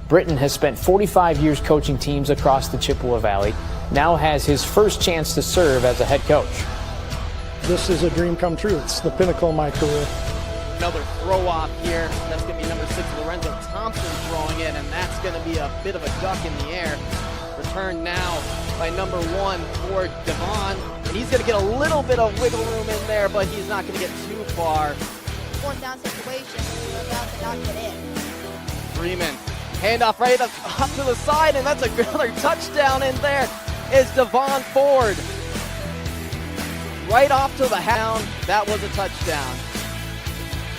Britton has spent 45 years coaching teams across the Chippewa Valley, now has his first chance to serve as a head coach. This is a dream come true. It's the pinnacle of my career. Another throw off here. That's going to be number 6, Lorenzo Thompson throwing it, and that's going to be a bit of a duck in the air. Returned now by number 1 for Devon. And he's going to get a little bit of wiggle room in there, but he's not going to get too far. One down situation, we're about to knock it in. Freeman, handoff right up to the side, and that's another touchdown in there. Is Devon Ford. Right off to the hound. That was a touchdown.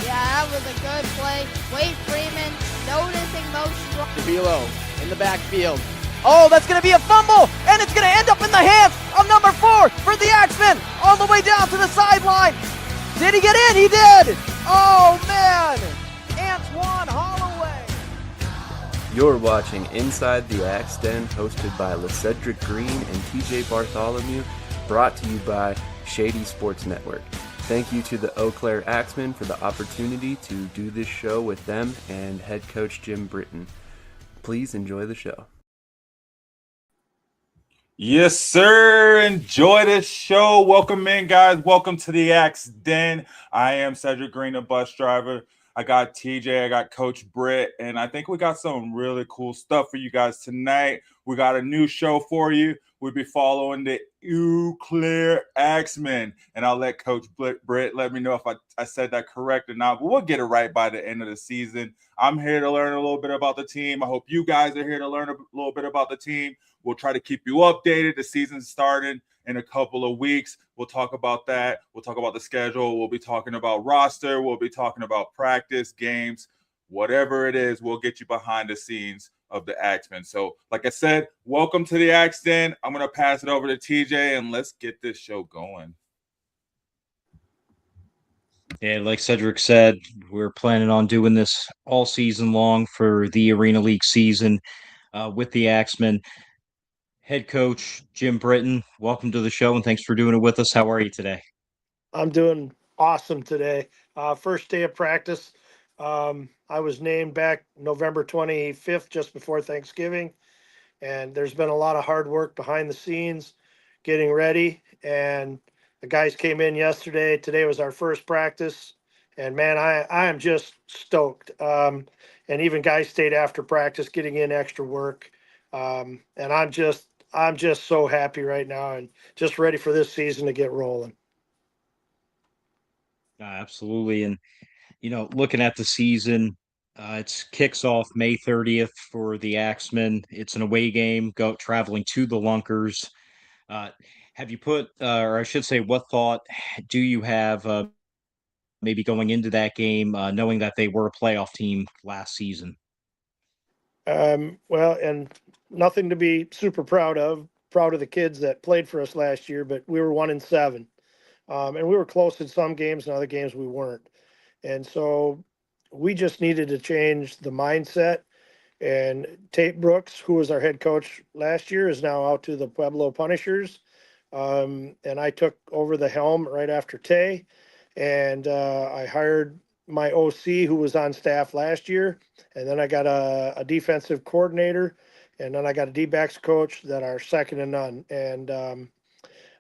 Yeah, that was a good play. Wade Freeman noticing most strong. DeVilo in the backfield. Oh, that's going to be a fumble, and it's going to end up in the hands of number 4 for the Axe Men, all the way down to the sideline. Did he get in? He did. Oh, man. Antoine Holloway. You're watching Inside the Axe Den, hosted by LeCedric Green and TJ Bartholomew, brought to you by Shady Sports Network. Thank you to the Eau Caire Axe Men for the opportunity to do this show with them and head coach Jim Britton. Please enjoy the show. Yes, sir. Enjoy this show. Welcome in, guys. Welcome to the Axe Den. I am Cedric Green, a bus driver. I got TJ, I got Coach Britt, and I think we got some really cool stuff for you guys tonight. We got a new show for you. We'll be following the Eau Caire Axe Men, and I'll let Coach Britt let me know if I said that correct or not, but we'll get it right by the end of the season. I'm here to learn a little bit about the team. I hope you guys are here to learn a little bit about the team. We'll try to keep you updated. The season's starting in a couple of weeks. We'll talk about that. We'll talk about the schedule. We'll be talking about roster. We'll be talking about practice, games, whatever it is. We'll get you behind the scenes of the Axe Men. So, like I said, welcome to the Axe Den. I'm going to pass it over to TJ, and let's get this show going. Yeah, like Cedric said, we're planning on doing this all season long for the Arena League season with the Axe Men. Head coach Jim Britton, welcome to the show, and thanks for doing it with us. How are you today? I'm doing awesome today. First day of practice. I was named back November 25th, just before Thanksgiving. And there's been a lot of hard work behind the scenes, getting ready. And the guys came in yesterday. Today was our first practice. And man, I am just stoked. And even guys stayed after practice, getting in extra work. And I'm just so happy right now and just ready for this season to get rolling. Absolutely. And, you know, looking at the season, it kicks off May 30th for the Axe Men. It's an away game, traveling to the Lunkers. Have you put, or I should say, what thought do you have maybe going into that game, knowing that they were a playoff team last season? Well, and nothing to be super proud of the kids that played for us last year, but we were 1-7. And we were close in some games and other games we weren't. And so we just needed to change the mindset. And Tate Brooks, who was our head coach last year, is now out to the Pueblo Punishers. And I took over the helm right after Tay. And I hired my OC, who was on staff last year. And then I got a defensive coordinator. And then I got a D-backs coach that are second to none. And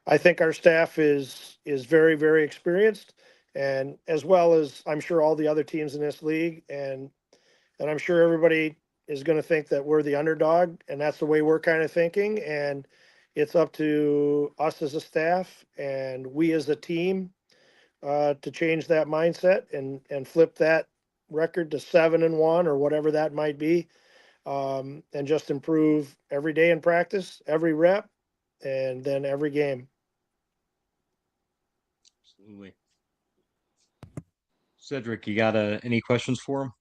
I think our staff is very, very experienced, and as well as I'm sure all the other teams in this league. And I'm sure everybody is going to think that we're the underdog, and that's the way we're kind of thinking. And it's up to us as a staff and we as a team to change that mindset and flip that record to 7-1 or whatever that might be. And just improve every day in practice, every rep, and then every game. Absolutely. Cedric, you got any questions for him?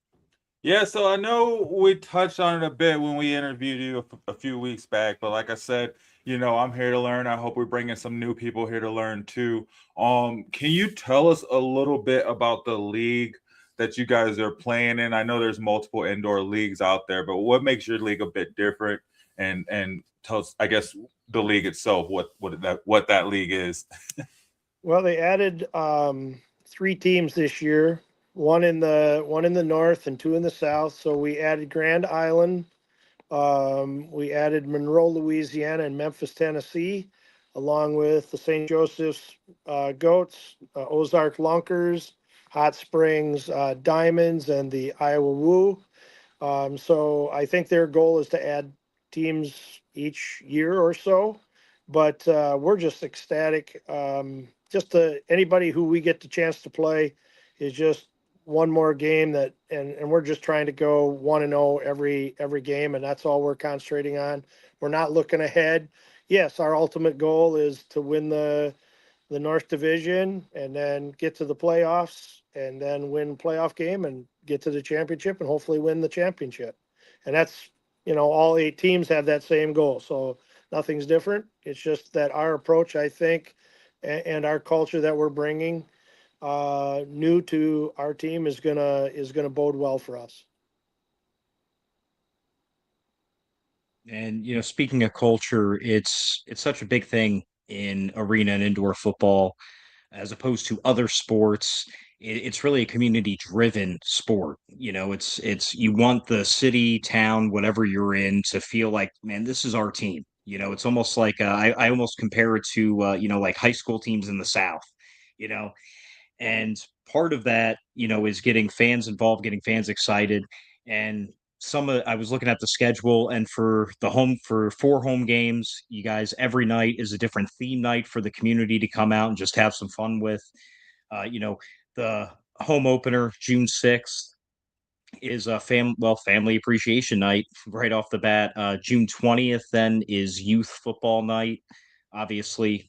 Yeah, so I know we touched on it a bit when we interviewed you a few weeks back, but like I said, you know, I'm here to learn. I hope we bring in some new people here to learn too. Can you tell us a little bit about the league that you guys are playing in? I know there's multiple indoor leagues out there, but what makes your league a bit different? And tell us, I guess, the league itself, what that league is. Well, they added 3 teams this year, one in the north and 2 in the south. So we added Grand Island, We added Monroe, Louisiana, and Memphis, Tennessee, along with the St. Joseph's Goats, Ozark Lunkers, Hot Springs Diamonds, and the Iowa Woo. So I think their goal is to add teams each year or so, but we're just ecstatic. Just anybody who we get the chance to play is just one more game that, and we're just trying to go 1-0 every game, and that's all we're concentrating on. We're not looking ahead. Yes, our ultimate goal is to win the North Division and then get to the playoffs and then win playoff game and get to the championship and hopefully win the championship. And that's, all 8 teams have that same goal. So nothing's different. It's just that our approach, I think, and our culture that we're bringing new to our team is gonna bode well for us. And speaking of culture, it's such a big thing in arena and indoor football as opposed to other sports. It's really a community driven sport. It's you want the city, town, whatever you're in to feel like, man, this is our team. It's almost like I almost compare it to like high school teams in the South. You know, and part of that, is getting fans involved, getting fans excited. And I was looking at the schedule, and for 4 home games, you guys, every night is a different theme night for the community to come out and just have some fun with. The home opener, June 6th, is a family appreciation night right off the bat. June 20th then is youth football night. Obviously,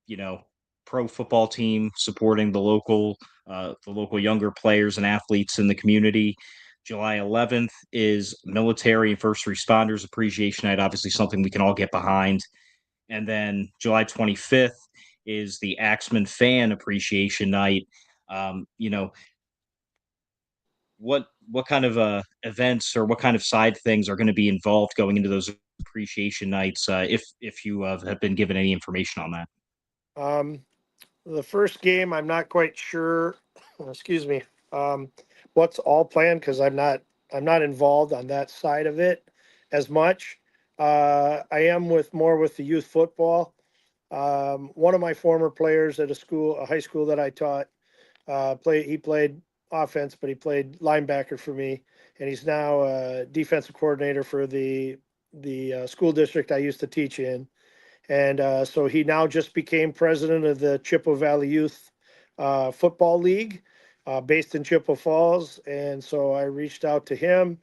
you know, pro football team supporting the local younger players and athletes in the community. July 11th is military and first responders appreciation night, obviously something we can all get behind. And then July 25th is the Axe Men fan appreciation night. Um, you know, what kind of events or what kind of side things are going to be involved going into those appreciation nights? If you have been given any information on that. Um, the first game, I'm not quite sure, excuse me, what's all planned because I'm not involved on that side of it as much. I am more with the youth football. One of my former players at a high school that I taught, he played offense, but he played linebacker for me, and he's now a defensive coordinator for the school district I used to teach in. And so he now just became president of the Chippewa Valley Youth Football League, based in Chippewa Falls. And so I reached out to him,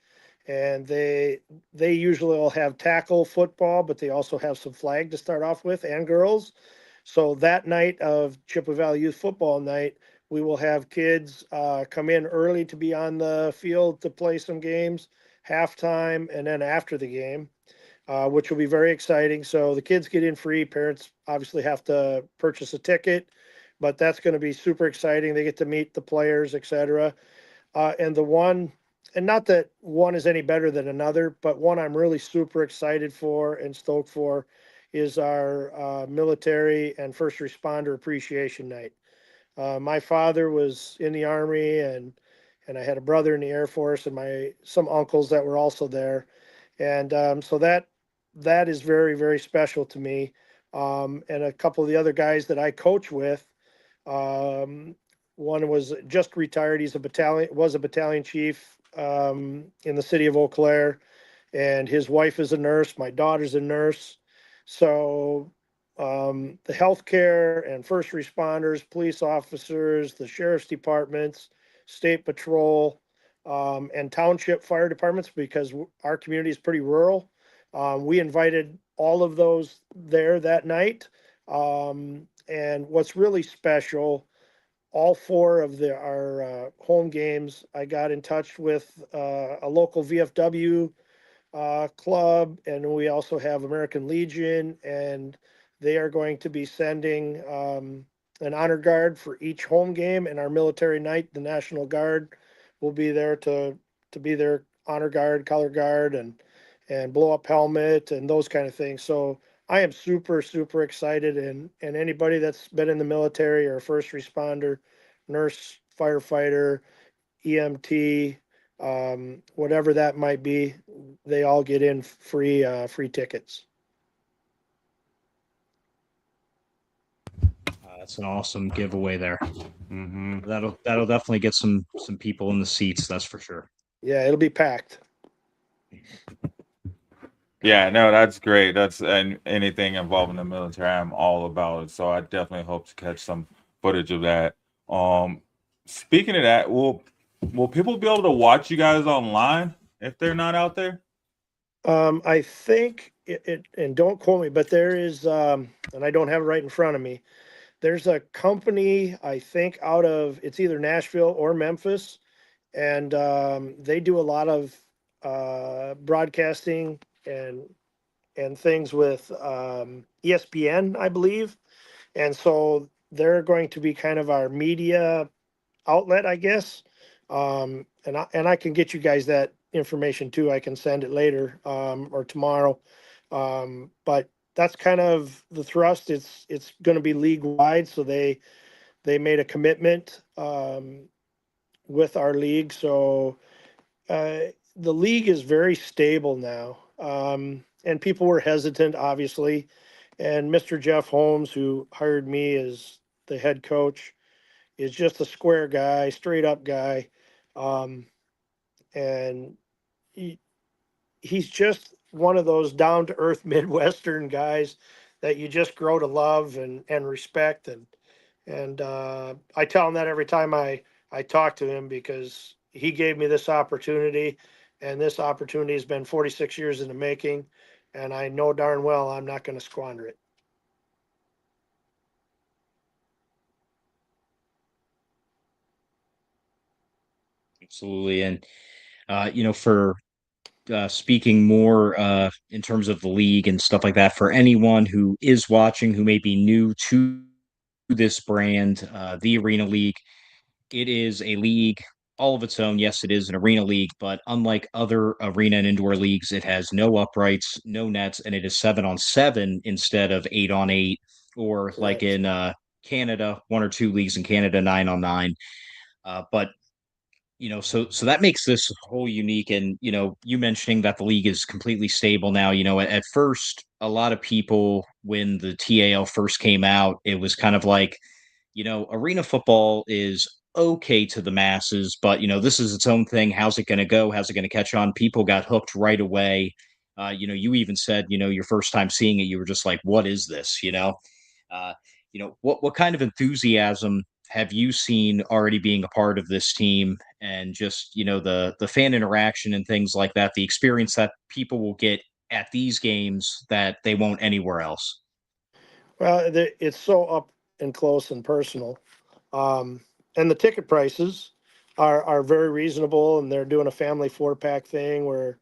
and they usually all have tackle football, but they also have some flag to start off with, and girls. So that night of Chippewa Valley Youth Football Night, we will have kids come in early to be on the field to play some games, halftime, and then after the game, which will be very exciting. So the kids get in free. Parents obviously have to purchase a ticket, but that's going to be super exciting. They get to meet the players, etc. And not that one is any better than another, but one I'm really super excited for and stoked for is our military and first responder appreciation night. My father was in the Army, and I had a brother in the Air Force, and some uncles that were also there. And so that is very, very special to me. And a couple of the other guys that I coach with, one was just retired. Was a battalion chief in the city of Eau Claire, and his wife is a nurse. My daughter's a nurse. So the healthcare and first responders, police officers, the sheriff's departments, state patrol, and township fire departments, because our community is pretty rural. We invited all of those there that night. And what's really special, all 4 of our home games, I got in touch with a local VFW club, and we also have American Legion, and they are going to be sending an honor guard for each home game. And our military night, the National Guard will be there to be their honor guard, color guard, and blow up helmet and those kind of things. So I am super, super excited, and anybody that's been in the military or first responder, nurse, firefighter, EMT, whatever that might be, they all get in free tickets. That's an awesome giveaway there. Mm-hmm. That'll definitely get some people in the seats. That's for sure. Yeah, it'll be packed. Yeah, no, that's great. That's and anything involving the military, I'm all about it. So I definitely hope to catch some footage of that. Speaking of that, will people be able to watch you guys online if they're not out there? I think and don't quote me, but there is, and I don't have it right in front of me. There's a company, I think, out of it's either Nashville or Memphis, and they do a lot of broadcasting and things with ESPN, I believe, and so they're going to be kind of our media outlet, I guess. And I can get you guys that information too. I can send it later or tomorrow. But that's kind of the thrust. It's going to be league wide, so they made a commitment with our league. So the league is very stable now, and people were hesitant, obviously. And Mr. Jeff Holmes, who hired me as the head coach, is just a square guy, straight up guy. Um, and he, he's just one of those down to earth Midwestern guys that you just grow to love and respect. And I tell him that every time I talk to him because he gave me this opportunity, and this opportunity has been 46 years in the making. And I know darn well I'm not going to squander it. Absolutely. And for speaking more in terms of the league and stuff like that, for anyone who is watching who may be new to this brand, the Arena League, it is a league all of its own. Yes, it is an arena league, but unlike other arena and indoor leagues, it has no uprights, no nets, and it is 7-on-7 instead of 8-on-8, or like Correct. in Canada, one or two leagues in Canada, 9-on-9. But so that makes this whole unique. And you mentioning that the league is completely stable now. At first, a lot of people, when the TAL first came out, it was kind of like, arena football is okay to the masses, but this is its own thing. How's it going to go? How's it going to catch on? People got hooked right away. You even said, your first time seeing it, you were just like, "What is this?" Uh, what kind of enthusiasm have you seen already being a part of this team, and just the fan interaction and things like that, the experience that people will get at these games that they won't anywhere else? Well, it's so up and close and personal. Um, and the ticket prices are very reasonable, and they're doing a family 4-pack thing where,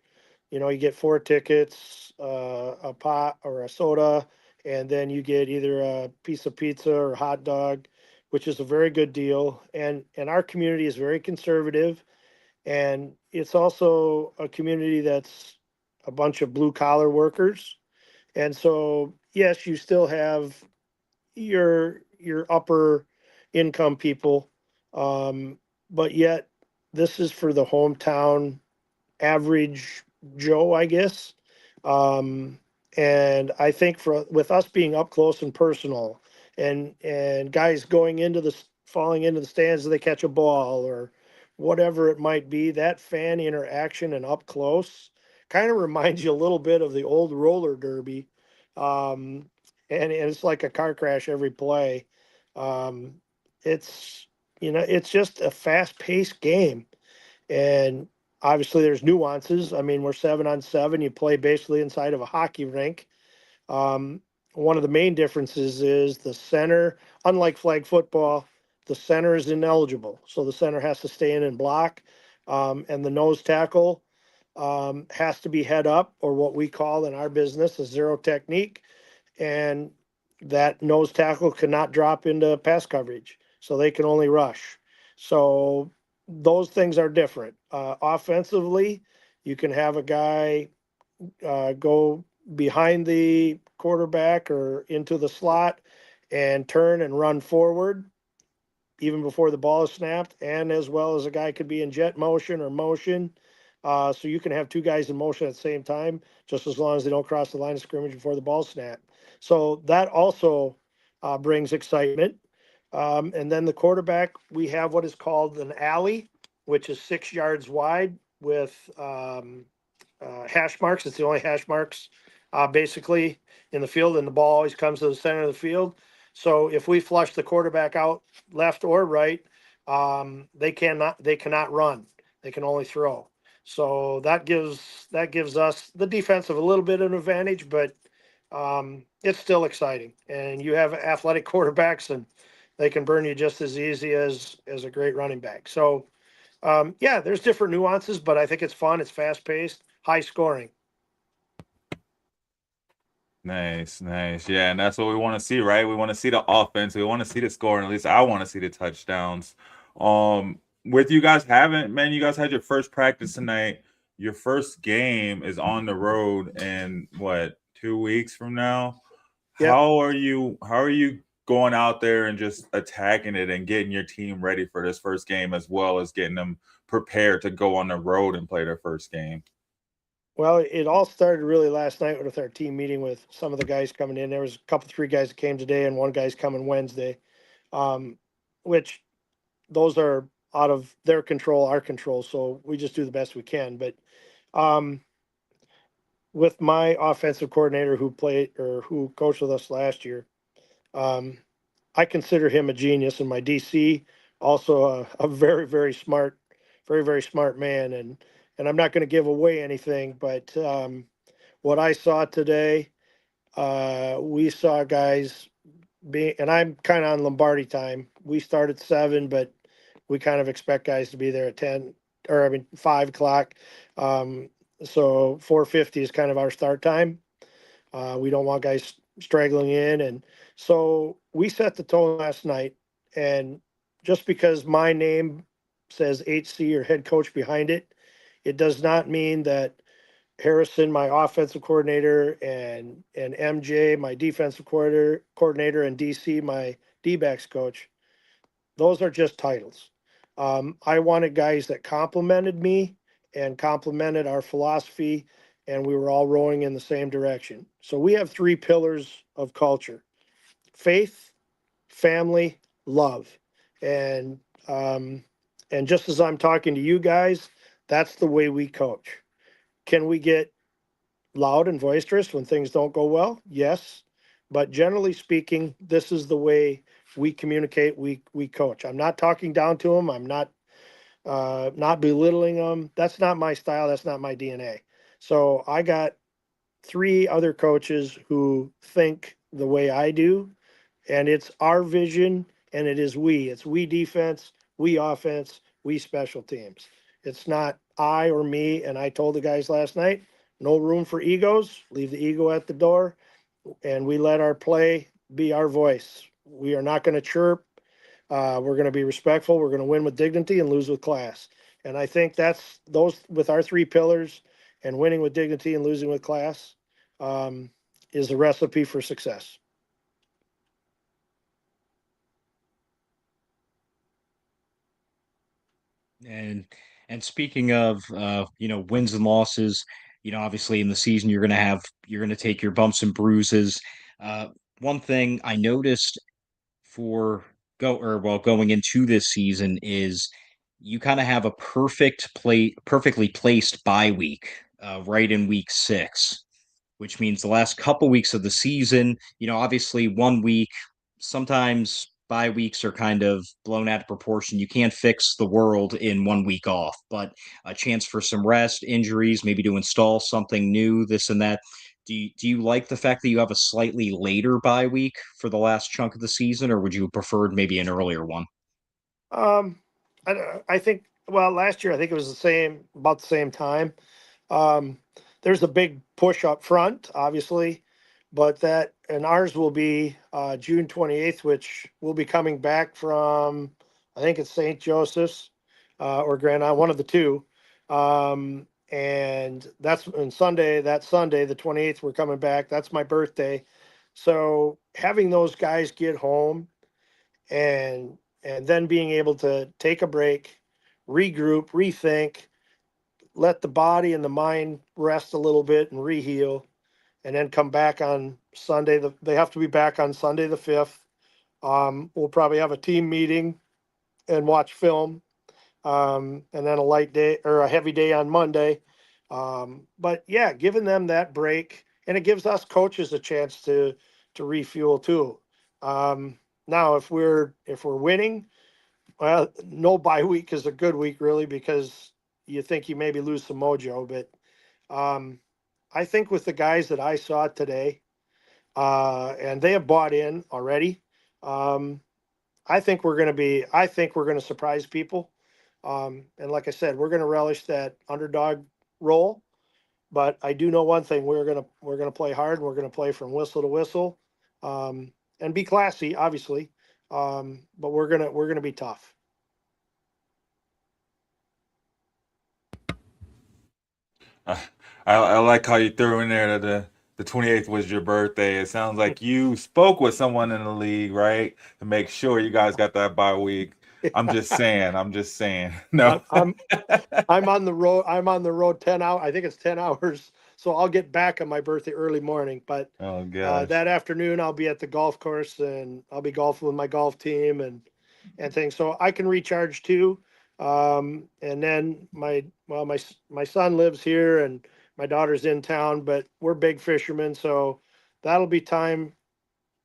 you get 4 tickets, a pot or a soda, and then you get either a piece of pizza or hot dog, which is a very good deal. And our community is very conservative, and it's also a community that's a bunch of blue collar workers. And so, yes, you still have your upper income people, but yet this is for the hometown average Joe, I guess. Um, and I think for with us being up close and personal, and guys going into falling into the stands as they catch a ball or whatever it might be, that fan interaction and up close kind of reminds you a little bit of the old roller derby. Um, and it's like a car crash every play. Um, it's it's just a fast paced game, and obviously there's nuances. I mean, we're 7-on-7. You play basically inside of a hockey rink. Um, One of the main differences is the center, unlike flag football, the center is ineligible. So the center has to stay in and block. And the nose tackle has to be head up, or what we call in our business a zero technique. And that nose tackle cannot drop into pass coverage. So they can only rush. So those things are different. Offensively, you can have a guy go behind the quarterback or into the slot and turn and run forward. even before the ball is snapped, and as well as a guy could be in jet motion or motion. So you can have two guys in motion at the same time, just as long as they don't cross the line of scrimmage before the ball snap. So that also brings excitement. And then the quarterback, we have what is called an alley, which is 6 yards wide with hash marks. It's the only hash marks basically in the field, and the ball always comes to the center of the field. So if we flush the quarterback out left or right, they cannot run. They can only throw. So that gives us the defensive a little bit of an advantage, but it's still exciting. And you have athletic quarterbacks, and they can burn you just as easy as a great running back. So yeah, there's different nuances, but I think it's fun. It's fast paced, high scoring. Nice, nice. Yeah, and that's what we want to see, right? We want to see the offense. We want to see the scoring. At least I want to see the touchdowns. With you guys haven't, man, you guys had your first practice tonight. Your first game is on the road in what, 2 weeks from now? Yep. How are you going out there and just attacking it and getting your team ready for this first game, as well as getting them prepared to go on the road and play their first game? Well, it all started really last night with our team meeting with some of the guys coming in. There was three guys that came today, and one guy's coming Wednesday, which those are out of their control, our control. So we just do the best we can. But with my offensive coordinator who coached with us last year, I consider him a genius, and my DC also a very, very smart, very, very smart man. And I'm not going to give away anything, but what I saw today, we saw guys and I'm kind of on Lombardi time. We start at 7, but we kind of expect guys to be there at 5 o'clock. So 4:50 is kind of our start time. We don't want guys straggling in. And so we set the tone last night. And just because my name says HC or head coach behind it, it does not mean that Harrison, my offensive coordinator, and MJ, my defensive coordinator, and DC, my D-backs coach, those are just titles. I wanted guys that complimented me and complimented our philosophy, and we were all rowing in the same direction. So we have 3 pillars of culture: faith, family, love. And just as I'm talking to you guys, that's the way we coach. Can we get loud and boisterous when things don't go well? Yes. But generally speaking, this is the way we communicate, we coach. I'm not talking down to them. I'm not belittling them. That's not my style. That's not my DNA. So I got 3 other coaches who think the way I do, and it's our vision, and it's we defense, we offense, we special teams. It's not I or me. And I told the guys last night, no room for egos. Leave the ego at the door, and we let our play be our voice. We are not going to chirp. We're going to be respectful. We're going to win with dignity and lose with class. And I think that's those with our 3 pillars, and winning with dignity and losing with class is a recipe for success. And speaking of wins and losses, obviously in the season you're gonna take your bumps and bruises. One thing I noticed going into this season is you kind of have a perfectly placed bye week, right in week 6, which means the last couple weeks of the season, obviously 1 week, sometimes bye weeks are kind of blown out of proportion. You can't fix the world in 1 week off, but a chance for some rest, injuries, maybe to install something new, this and that. Do you like the fact that you have a slightly later bye week for the last chunk of the season, or would you have preferred maybe an earlier one? I think, well, last year I think it was about the same time. There's a big push up front, obviously, but and ours will be June 28th, which will be coming back from, I think it's St. Joseph's or Grand Island, one of the two. And that's on Sunday, the 28th, we're coming back. That's my birthday. So having those guys get home and and then being able to take a break, regroup, rethink, let the body and the mind rest a little bit and reheal, and then come back on Sunday. They have to be back on Sunday the 5th. We'll probably have a team meeting and watch film, and then a light day or a heavy day on Monday. But yeah, giving them that break, and it gives us coaches a chance to refuel too. Now, if we're winning, well, no bye week is a good week really, because you think you maybe lose some mojo. But I think with the guys that I saw today, and they have bought in already. I think we're going to surprise people. And like I said, we're going to relish that underdog role. But I do know one thing: we're going to play hard. And we're going to play from whistle to whistle, and be classy, obviously. But we're gonna be tough. I like how you threw in there that the 28th was your birthday. It sounds like you spoke with someone in the league, right? To make sure you guys got that bye week. I'm just saying. I'm just saying. No. I'm on the road. I'm on the road 10 hours. I think it's 10 hours. So I'll get back on my birthday early morning. But Oh gosh. that afternoon, I'll be at the golf course, and I'll be golfing with my golf team and things. So I can recharge too. And then my son lives here, and my daughter's in town, but we're big fishermen. So that'll be time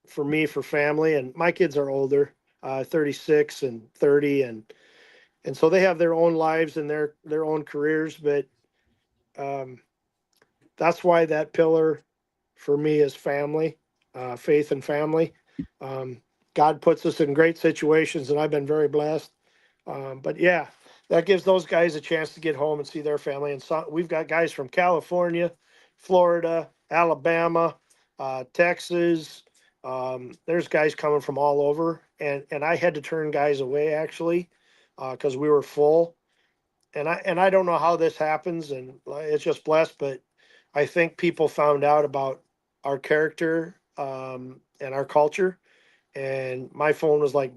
for me, for family. And my kids are older, 36 and 30, and so they have their own lives and their own careers. But um, that's why that pillar for me is family, faith and family. God puts us in great situations, and I've been very blessed. But yeah, that gives those guys a chance to get home and see their family. And so we've got guys from California, Florida, Alabama, Texas. There's guys coming from all over, and I had to turn guys away actually, because we were full. And I don't know how this happens, and it's just blessed. But I think people found out about our character, and our culture, and my phone was like,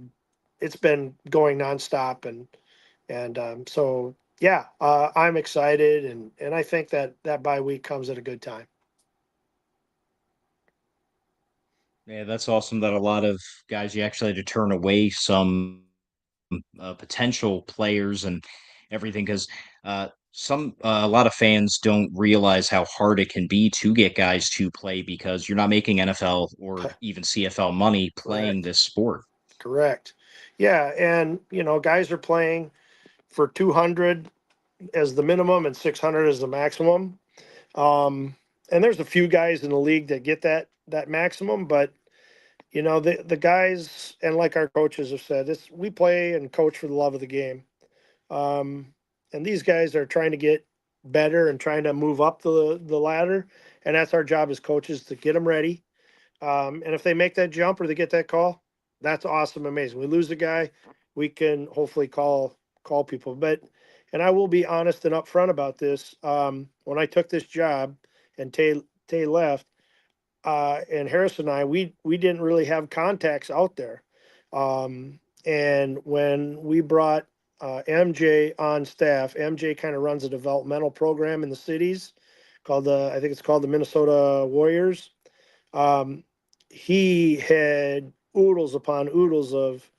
it's been going nonstop. And so yeah, I'm excited, and I think that bye week comes at a good time. Yeah, that's awesome that a lot of guys you actually had to turn away some potential players and everything because a lot of fans don't realize how hard it can be to get guys to play because you're not making NFL or even CFL money playing Correct. this sport. Correct. Yeah, and guys are playing for 200 as the minimum and 600 as the maximum. And there's a few guys in the league that get that maximum, but the guys, and like our coaches have said, this we play and coach for the love of the game. Um, and these guys are trying to get better and trying to move up the ladder, and that's our job as coaches, to get them ready. And if they make that jump or they get that call, that's awesome, amazing. We lose a guy, we can hopefully call people. But and I will be honest and upfront about this. When I took this job and Tay left, and Harris and I, we didn't really have contacts out there. And when we brought MJ on staff, MJ kind of runs a developmental program in the cities called I think it's called the Minnesota Warriors. Um, he had oodles upon oodles of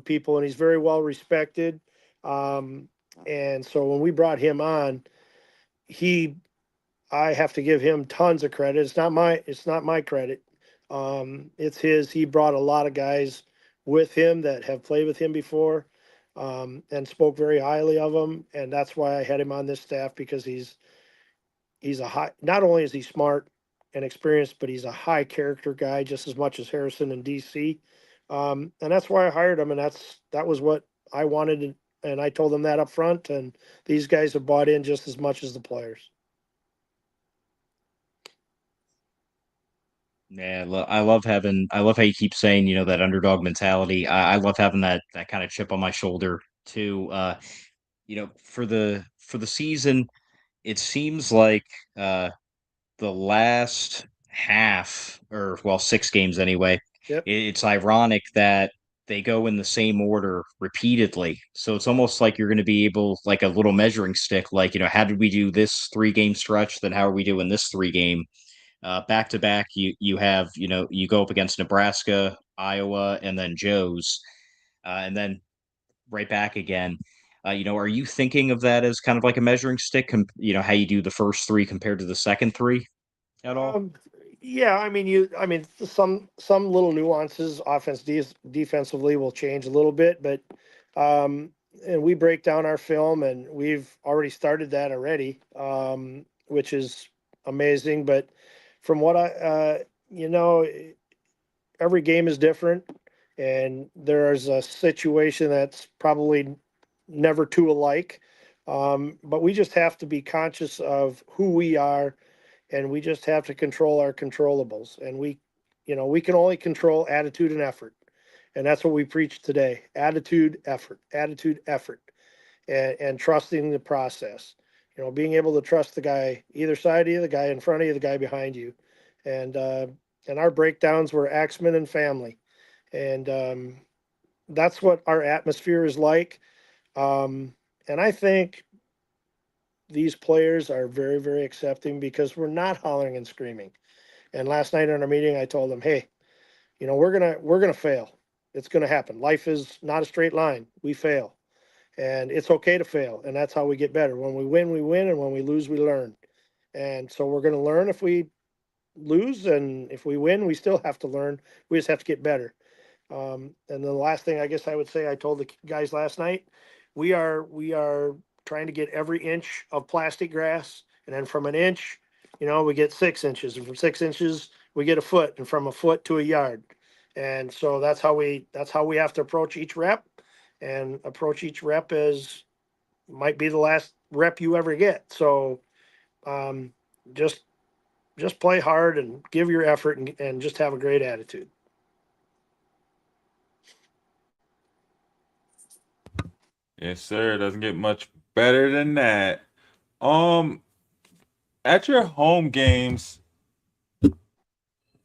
people, and he's very well respected. And so when we brought him on, he I have to give him tons of credit. It's not my credit. It's his. He brought a lot of guys with him that have played with him before, and spoke very highly of him. And that's why I had him on this staff, because he's a high. Not only is he smart and experienced, but he's a high character guy just as much as Harrison and DC. And that's why I hired him. And that was what I wanted, and I told them that up front. And these guys have bought in just as much as the players. Yeah, I love I love how you keep saying, that underdog mentality. I love having that kind of chip on my shoulder too. For the season, it seems like the last half, or well, 6 games anyway. Yep. It's ironic that they go in the same order repeatedly. So it's almost like you're going to be able, like a little measuring stick, like, how did we do this 3 game stretch? Then how are we doing this 3 game? Back to back, you have, you go up against Nebraska, Iowa, and then Joe's, and then right back again. Are you thinking of that as kind of like a measuring stick? How you do the first 3 compared to the second 3 at all? Um, yeah, some little nuances, defensively will change a little bit, but um, and we break down our film, and we've already started that already, which is amazing. But from what every game is different, and there's a situation that's probably never two alike. But we just have to be conscious of who we are, and we just have to control our controllables. And we can only control attitude and effort. And that's what we preach today: attitude, effort, and trusting the process. Being able to trust the guy either side of you, the guy in front of you, the guy behind you. And our breakdowns were Axemen and family. And that's what our atmosphere is like. And I think these players are very, very accepting because we're not hollering and screaming. And last night in our meeting, I told them, hey, we're gonna fail. It's gonna happen. Life is not a straight line. We fail, and it's okay to fail, and that's how we get better. When we win, we win, and when we lose, we learn. And so we're gonna learn if we lose, and if we win, we still have to learn. We just have to get better. And then the last thing I guess I would say, I told the guys last night, we are trying to get every inch of plastic grass, and then from an inch, we get 6 inches, and from 6 inches we get a foot, and from a foot to a yard. And so that's how we have to approach each rep, and approach each rep as might be the last rep you ever get. So um, just play hard and give your effort, and just have a great attitude. Yes, sir. It doesn't get much better than that. Um, at your home games,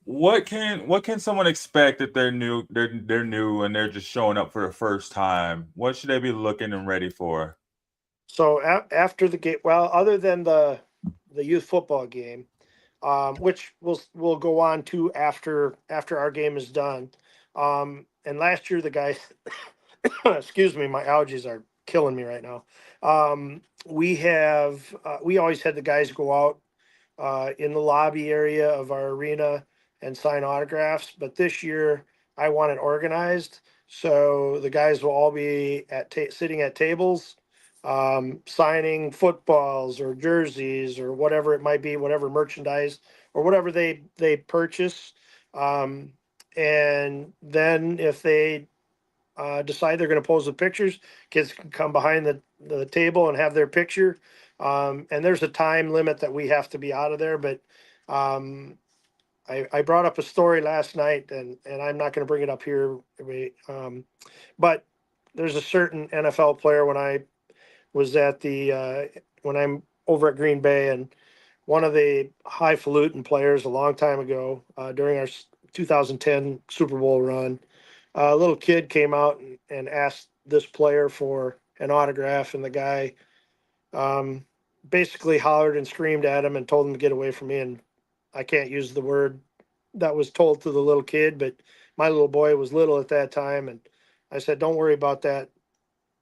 what can someone expect if they're new and they're just showing up for the first time? What should they be looking and ready for? So after the game, well, other than the youth football game, which we'll go on to after our game is done. And last year the guys, excuse me, my allergies are killing me right now. We always had the guys go out in the lobby area of our arena and sign autographs. But this year, I want it organized. So the guys will all be sitting at tables, signing footballs or jerseys or whatever it might be, whatever merchandise or whatever they purchase. Um, and then if they decide they're going to pose the pictures, kids can come behind the table and have their picture. And there's a time limit that we have to be out of there. But I brought up a story last night, and I'm not going to bring it up here. But there's a certain NFL player when I was when I'm over at Green Bay, and one of the highfalutin players a long time ago during our 2010 Super Bowl run, a little kid came out and asked this player for an autograph, and the guy basically hollered and screamed at him and told him to get away from me. And I can't use the word that was told to the little kid, but my little boy was little at that time. And I said, don't worry about that,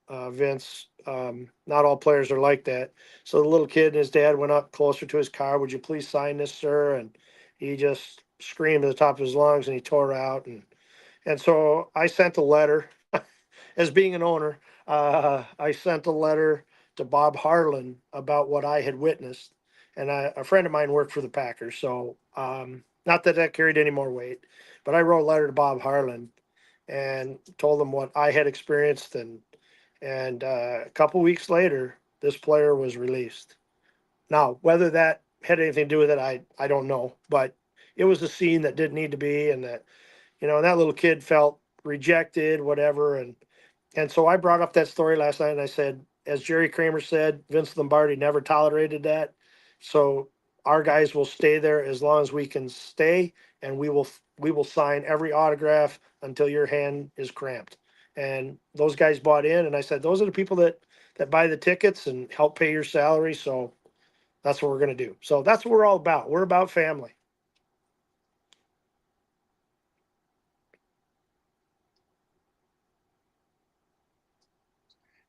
Vince. Not all players are like that. So the little kid and his dad went up closer to his car. Would you please sign this, sir? And he just screamed at the top of his lungs, and he tore out. And so I sent a letter as being an owner. I sent a letter to Bob Harlan about what I had witnessed. And a friend of mine worked for the Packers. So not that carried any more weight, but I wrote a letter to Bob Harlan and told him what I had experienced. And a couple weeks later, this player was released. Now, whether that had anything to do with it, I don't know. But it was a scene that didn't need to be, and that little kid felt rejected, whatever. And so I brought up that story last night, and I said, as Jerry Kramer said, Vince Lombardi never tolerated that. So our guys will stay there as long as we can stay, and we will we will sign every autograph until your hand is cramped. And those guys bought in, and I said, those are the people that buy the tickets and help pay your salary. So that's what we're going to do. So that's what we're all about. We're about family.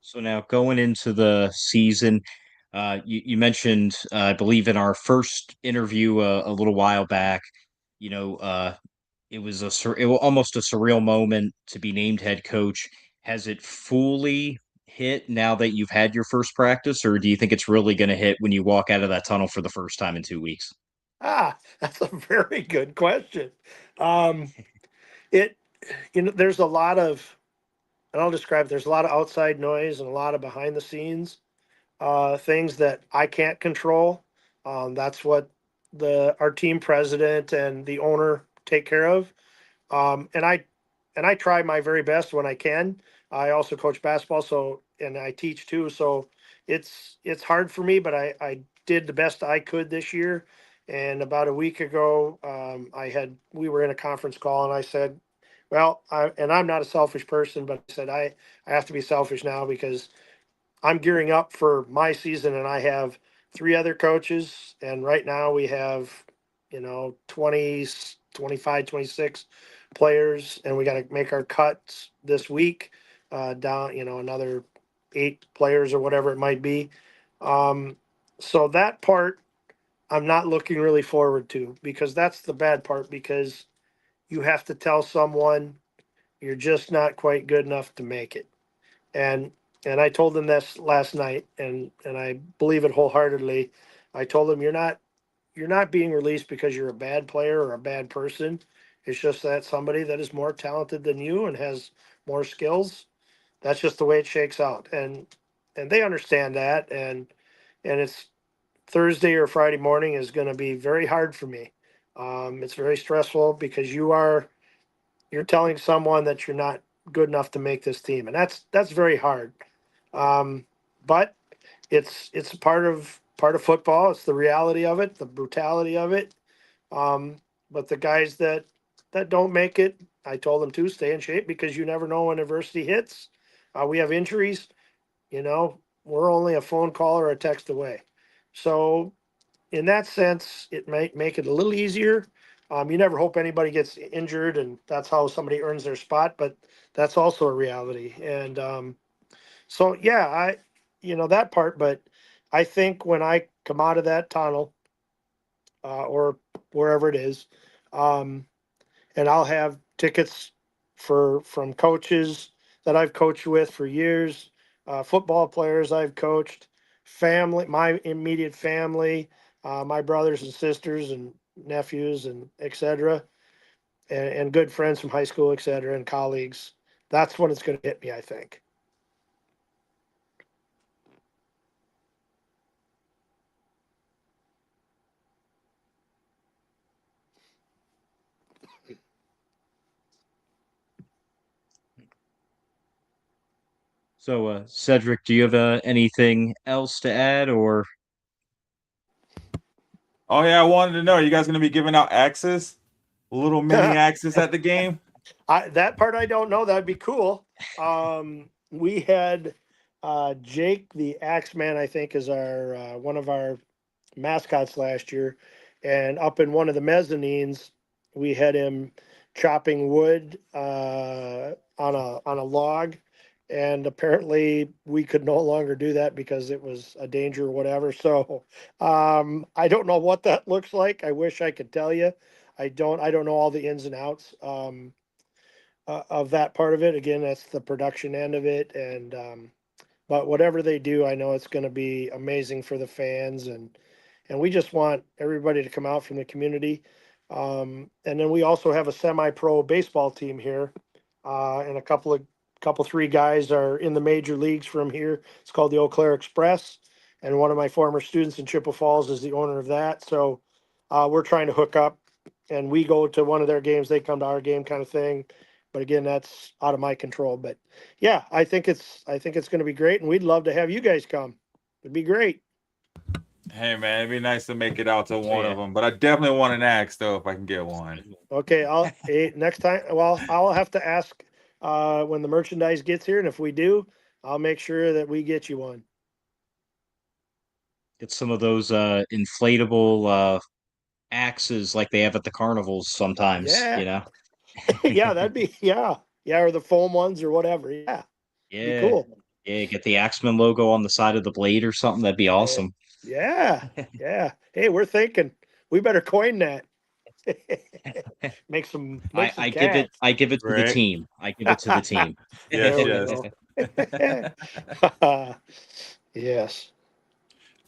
So now going into the season, you mentioned, I believe in our first interview a little while back, you know, it was it was almost a surreal moment to be named head coach. Has it fully hit now that you've had your first practice, or do you think it's really going to hit when you walk out of that tunnel for the first time in 2 weeks? That's a very good question. Um, it, there's a lot of, and I'll describe, there's a lot of outside noise and a lot of behind the scenes things that I can't control. That's what our team president and the owner take care of. And I try my very best when I can. I also coach basketball, so and I teach too. So it's hard for me, but I did the best I could this year. And about a week ago, we were in a conference call, and I said, well, I'm not a selfish person, but I said I have to be selfish now because I'm gearing up for my season, and I have 3 other coaches, and right now we have 20, 25, 26 players, and we got to make our cuts this week down another 8 players or whatever it might be. So that part I'm not looking really forward to, because that's the bad part, because you have to tell someone you're just not quite good enough to make it. And I told them this last night, and I believe it wholeheartedly. I told them you're not being released because you're a bad player or a bad person. It's just that somebody that is more talented than you and has more skills. That's just the way it shakes out. And they understand that, and it's Thursday or Friday morning is going to be very hard for me. It's very stressful because you're telling someone that you're not good enough to make this team, and that's very hard. But it's part of football. It's the reality of it, the brutality of it. But the guys that don't make it, I told them to stay in shape, because you never know when adversity hits. We have injuries. We're only a phone call or a text away. So in that sense, it might make it a little easier. You never hope anybody gets injured, and that's how somebody earns their spot. But that's also a reality. And so, yeah, that part. But I think when I come out of that tunnel, or wherever it is, um, and I'll have tickets from coaches that I've coached with for years, football players I've coached, family, my immediate family, my brothers and sisters and nephews and et cetera, and good friends from high school, et cetera, and colleagues. That's when it's going to hit me, I think. So, Cedric, do you have anything else to add, or Oh yeah, I wanted to know, are you guys going to be giving out axes, little mini axes at the game? That part I don't know. That'd be cool. We had Jake the Axe Man, I think, is our one of our mascots last year, and up in one of the mezzanines, we had him chopping wood on a log, and apparently we could no longer do that because it was a danger or whatever. So I don't know what that looks like. I wish I could tell you. I don't know all the ins and outs. Of that part of it. Again, that's the production end of it, and but whatever they do, I know it's going to be amazing for the fans, and we just want everybody to come out from the community. And then we also have a semi-pro baseball team here, and a couple 3 guys are in the major leagues from here. It's called the Eau Caire Express, and one of my former students in Chippewa Falls is the owner of that. So we're trying to hook up, and we go to one of their games, they come to our game, kind of thing. But again, that's out of my control. But yeah, I think it's going to be great, and we'd love to have you guys come. It'd be great. Hey man, it'd be nice to make it out to one yeah. of them, but I definitely want an axe though if I can get one. Okay, next time. Well, I'll have to ask when the merchandise gets here, and if we do, I'll make sure that we get you one. Get some of those inflatable axes like they have at the carnivals sometimes, Yeah, you know? yeah, that'd be yeah, or the foam ones or whatever. Yeah, be Yeah. cool. Yeah, get the Axeman logo on the side of the blade or something. That'd be Eh, awesome. Yeah, yeah. Hey, we're thinking we better coin that. Make some cash. I give it to the Right? team. I give it to the team. Yes, There we yes. go. Yes.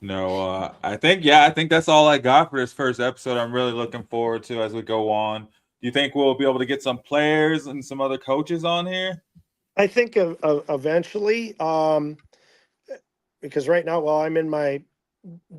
No, I think that's all I got for this first episode. I'm really looking forward to as we go on. Do you think we'll be able to get some players and some other coaches on here? I think eventually, because right now, well, I'm in my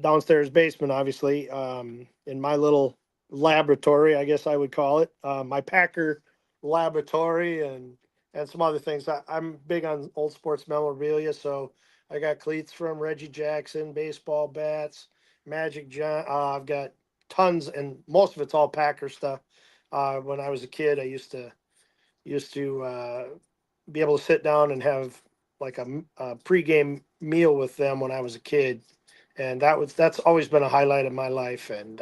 downstairs basement, obviously, in my little laboratory, I guess I would call it, my Packer laboratory, and some other things. I'm big on old sports memorabilia, so I got cleats from Reggie Jackson, baseball bats, Magic John. I've got tons, and most of it's all Packer stuff. When I was a kid, I used to be able to sit down and have like a pregame meal with them when I was a kid, and that's always been a highlight of my life. And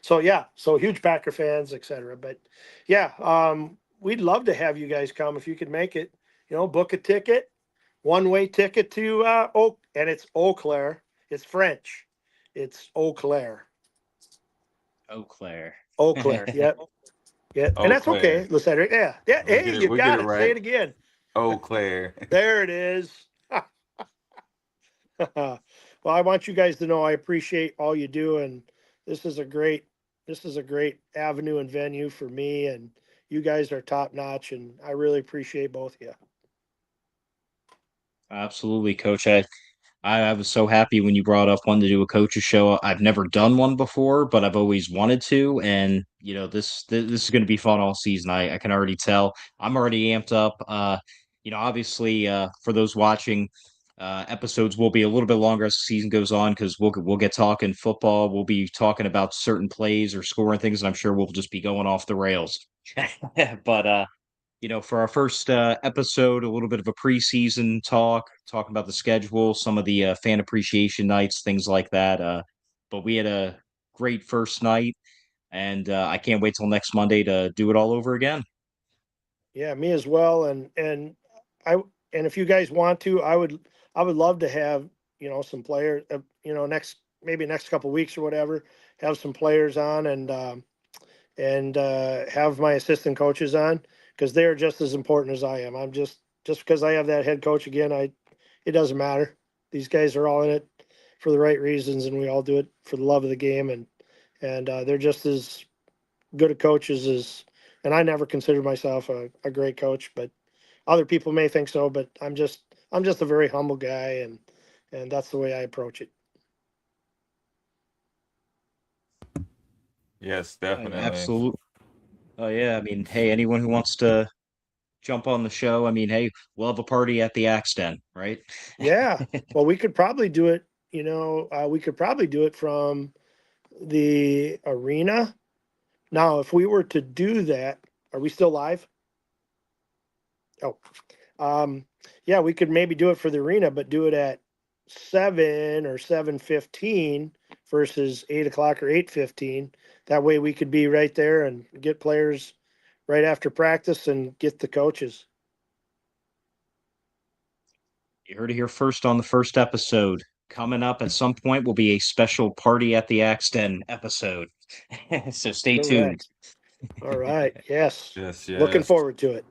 so yeah, so huge Packer fans, etc. But yeah, we'd love to have you guys come if you could make it. Book a ticket, one-way ticket to and it's Eau Claire. It's French. It's Eau Claire. Eau Claire. Eau Claire. Yep. Yeah, Eau and that's Claire. okay, Cedric. Yeah, yeah. We Hey, get it. you We get got it it. right. Say it again. Eau Claire. There it is. Well, I want you guys to know I appreciate all you do, and this is a great avenue and venue for me, and you guys are top notch, and I really appreciate both of you. Absolutely, Coach. I was so happy when you brought up wanting to do a coach's show. I've never done one before, but I've always wanted to. And this is going to be fun all season. I can already tell. I'm already amped up. Obviously, for those watching, episodes will be a little bit longer as the season goes on because we'll get talking football. We'll be talking about certain plays or scoring things, and I'm sure we'll just be going off the rails. But for our first episode, a little bit of a preseason talking about the schedule, some of the fan appreciation nights, things like that. But we had a great first night, and I can't wait till next Monday to do it all over again. Yeah, me as well. I and if you guys want to, I would love to have some players. Next couple weeks or whatever, have some players on and have my assistant coaches on because they're just as important as I am. I'm just because I have that head coach again, it doesn't matter. These guys are all in it for the right reasons, and we all do it for the love of the game, and they're just as good a coaches as. And I never considered myself a great coach, but other people may think so. But I'm just a very humble guy, and that's the way I approach it. Yes, definitely. Absolutely. Oh yeah. I mean, hey, anyone who wants to jump on the show, I mean, hey, we'll have a party at the Axe Den, right? Yeah. Well, we could probably do it. We could probably do it from the arena. Now, if we were to do that, are we still live? Oh, yeah, we could maybe do it for the arena, but do it at 7 or 7:15 versus 8 o'clock or 8:15. That way we could be right there and get players right after practice and get the coaches. You heard it here first on the first episode. Coming up at some point will be a special party at the Axe Den episode. So stay tuned. All right. Yes. Yes, Looking yes. forward to it.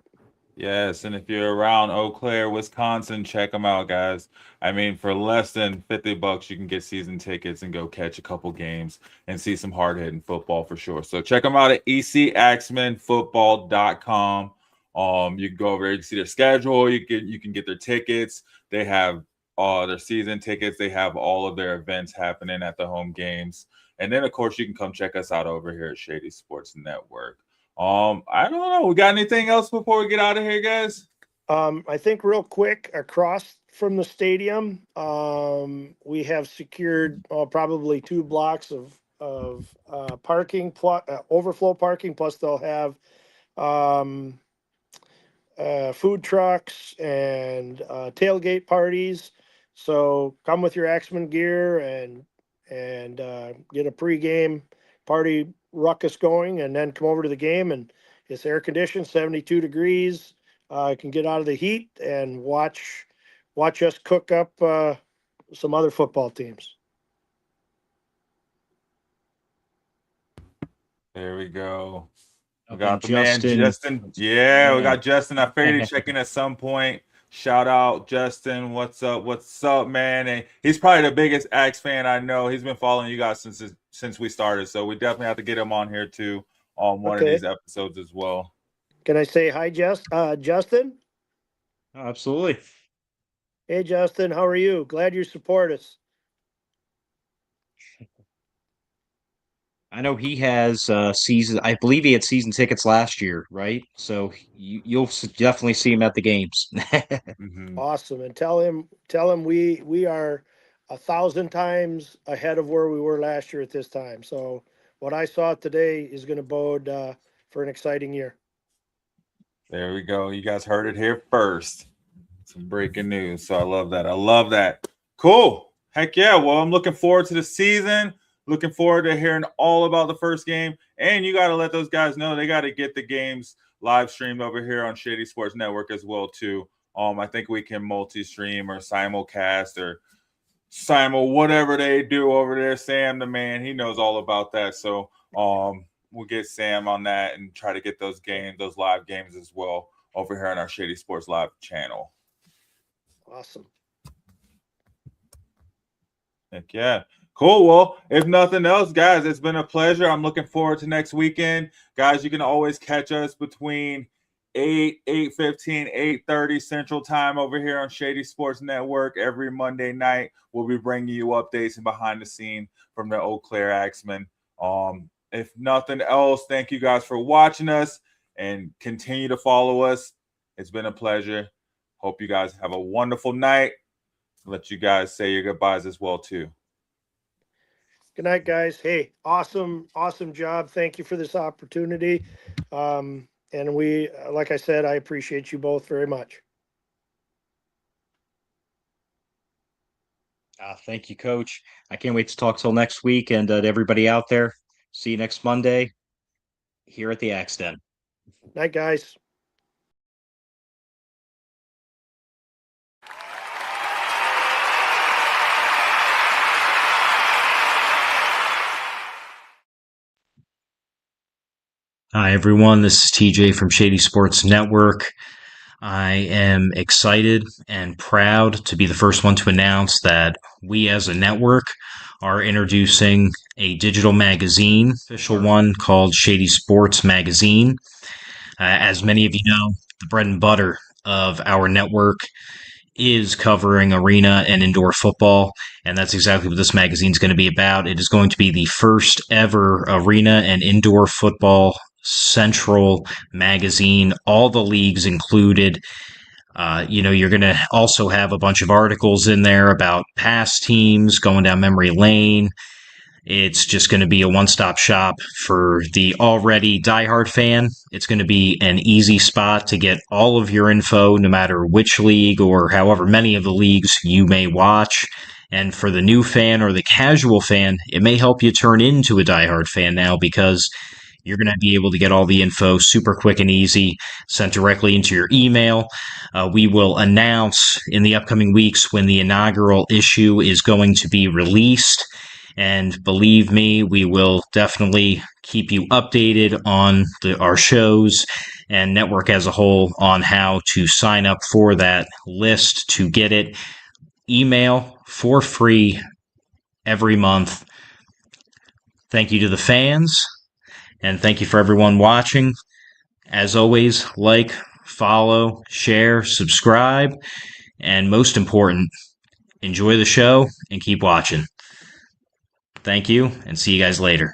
Yes, and if you're around Eau Claire, Wisconsin, check them out, guys. I mean, for less than $50, you can get season tickets and go catch a couple games and see some hard-hitting football for sure. So check them out at ecaxmenfootball.com. You can go over there, you can see their schedule, you can get their tickets. They have their season tickets, they have all of their events happening at the home games. And then of course you can come check us out over here at Shady Sports Network. I don't know. We got anything else before we get out of here, guys? I think real quick across from the stadium, we have secured probably 2 blocks of parking, overflow parking. Plus, they'll have food trucks and tailgate parties. So come with your Axeman gear and get a pregame party ruckus going, and then come over to the game. And it's air conditioned, 72 degrees. Can get out of the heat and watch us cook up some other football teams. There we go. We Okay, got the man Justin. Yeah, we got Justin. I figured he'd check in at some point. Shout out Justin. What's up? What's up, man? And he's probably the biggest Axe fan I know. He's been following you guys since we started. So we definitely have to get him on here too on one of these episodes as well. Can I say hi, Justin? Oh, absolutely. Hey, Justin, how are you? Glad you support us. I know he has season. I believe he had season tickets last year, right? So you'll definitely see him at the games. Awesome, and tell him we are 1,000 times ahead of where we were last year at this time. So what I saw today is going to bode for an exciting year. There we go. You guys heard it here first. Some breaking news. So I love that. I love that. Cool. Heck yeah. Well, I'm looking forward to the season. Looking forward to hearing all about the first game. And you got to let those guys know they got to get the games live streamed over here on Shady Sports Network as well, too. I think we can multi-stream or simulcast or whatever they do over there. Sam, the man, he knows all about that. So we'll get Sam on that and try to get those live games as well over here on our Shady Sports Live channel. Awesome. Heck yeah. Cool. Well, if nothing else, guys, it's been a pleasure. I'm looking forward to next weekend. Guys, you can always catch us between 8:15, 8:30 Central Time over here on Shady Sports Network every Monday night. We'll be bringing you updates and behind the scene from the Eau Caire Axe Men. If nothing else, thank you guys for watching us and continue to follow us. It's been a pleasure. Hope you guys have a wonderful night. Let you guys say your goodbyes as well, too. Good night, guys. Hey, awesome job. Thank you for this opportunity. And we, like I said, I appreciate you both very much. Thank you, Coach. I can't wait to talk till next week. And to everybody out there, see you next Monday here at the Axe Den. Night, guys. Hi, everyone. This is TJ from Shady Sports Network. I am excited and proud to be the first one to announce that we as a network are introducing a digital magazine, official one called Shady Sports Magazine. As many of you know, the bread and butter of our network is covering arena and indoor football, and that's exactly what this magazine is going to be about. It is going to be the first ever arena and indoor football central magazine, all the leagues included. You're going to also have a bunch of articles in there about past teams going down memory lane. It's just going to be a one-stop shop for the already diehard fan. It's going to be an easy spot to get all of your info, no matter which league or however many of the leagues you may watch. And for the new fan or the casual fan, it may help you turn into a diehard fan now, because you're going to be able to get all the info super quick and easy, sent directly into your email. We will announce in the upcoming weeks when the inaugural issue is going to be released. And believe me, we will definitely keep you updated on our shows and network as a whole on how to sign up for that list to get it. Email for free every month. Thank you to the fans, and thank you for everyone watching. As always, like, follow, share, subscribe, and most important, enjoy the show and keep watching. Thank you, and see you guys later.